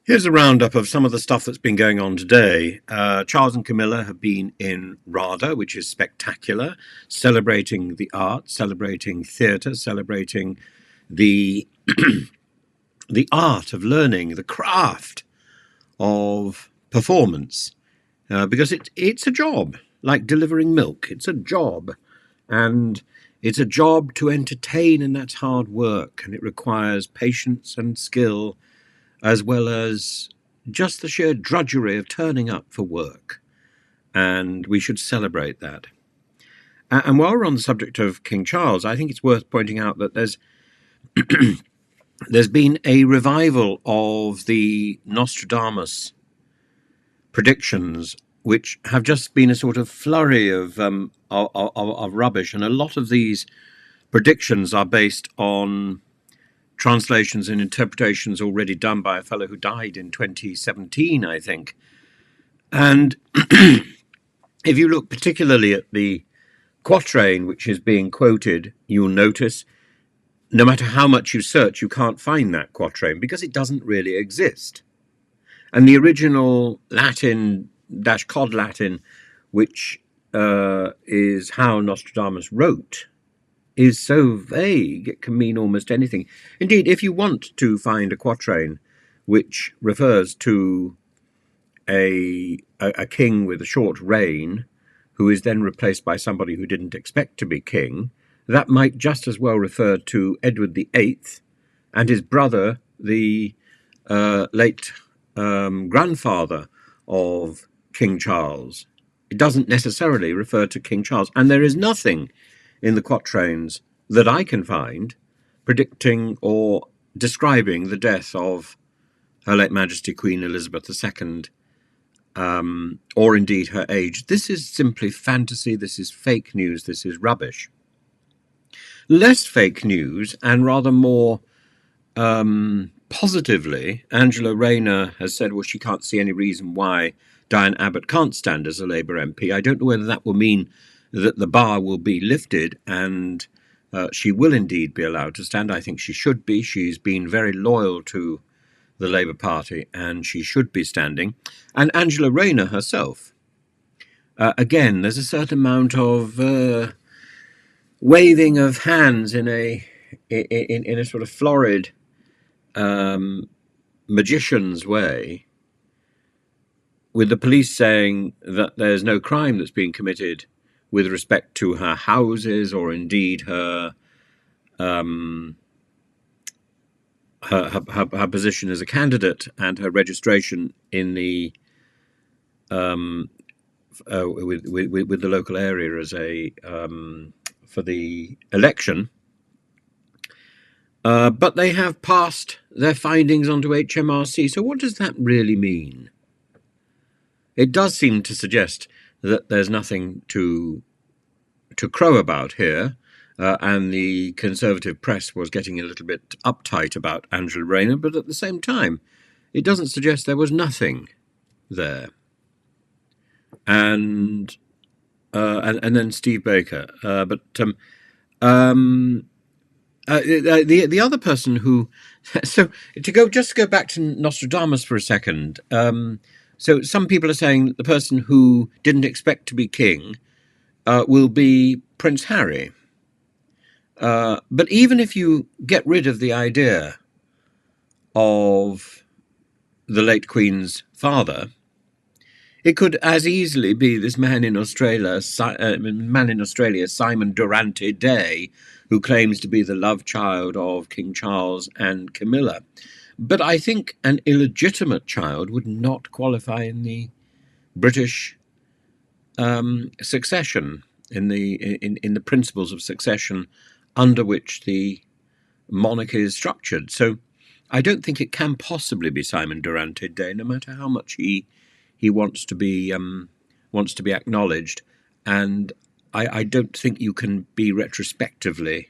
Here's a roundup of some of the stuff that's been going on today. Charles and Camilla have been in RADA, which is spectacular, celebrating the arts, celebrating theatre, celebrating the the art of learning, the craft of performance, because it's a job, like delivering milk. It's a job, and it's a job to entertain, and that's hard work, and it requires patience and skill, as well as just the sheer drudgery of turning up for work. And we should celebrate that. And while we're on the subject of King Charles, I think it's worth pointing out that there's been a revival of the Nostradamus predictions, which have just been a sort of flurry of rubbish. And a lot of these predictions are based on translations and interpretations already done by a fellow who died in 2017, I think. And if you look particularly at the quatrain which is being quoted, you'll notice no matter how much you search, you can't find that quatrain because it doesn't really exist. And the original Latin-Cod Latin, which is how Nostradamus wrote, is so vague it can mean almost anything. Indeed, if you want to find a quatrain which refers to a king with a short reign who is then replaced by somebody who didn't expect to be king, that might just as well refer to Edward VIII and his brother, the late grandfather of King Charles. It doesn't necessarily refer to King Charles, and there is nothing in the quatrains that I can find predicting or describing the death of Her late Majesty Queen Elizabeth II, or indeed her age. This is simply fantasy, this is fake news, this is rubbish. Less fake news, and rather more positively, Angela Rayner has said, well, she can't see any reason why Diane Abbott can't stand as a Labour MP. I don't know whether that will mean that the bar will be lifted and she will indeed be allowed to stand. I think she should be. She's been very loyal to the Labour Party and she should be standing. And Angela Rayner herself, again, there's a certain amount of waving of hands in a sort of florid magician's way, with the police saying that there's no crime that's been committed with respect to her houses or indeed her position as a candidate and her registration in the with the local area as a for the election. But they have passed their findings onto HMRC. So what does that really mean? It does seem to suggest that there's nothing to crow about here, and the Conservative press was getting a little bit uptight about Angela Rayner, but at the same time, it doesn't suggest there was nothing there. And then Steve Baker, the other person who, so to go back to Nostradamus for a second. So some people are saying that the person who didn't expect to be king will be Prince Harry. But even if you get rid of the idea of the late Queen's father, it could as easily be this man in Australia, Simon Durante Day, who claims to be the love child of King Charles and Camilla. But I think an illegitimate child would not qualify in the British succession, in the principles of succession under which the monarchy is structured. So I don't think it can possibly be Simon Durante Day, no matter how much he wants to be acknowledged. And I don't think you can be retrospectively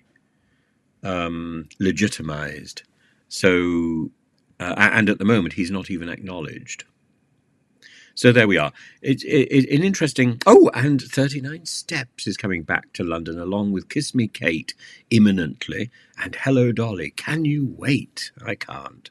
legitimized. So, and at the moment, he's not even acknowledged. So there we are. It's an interesting... Oh, and 39 Steps is coming back to London, along with Kiss Me Kate imminently. And Hello Dolly. Can you wait? I can't.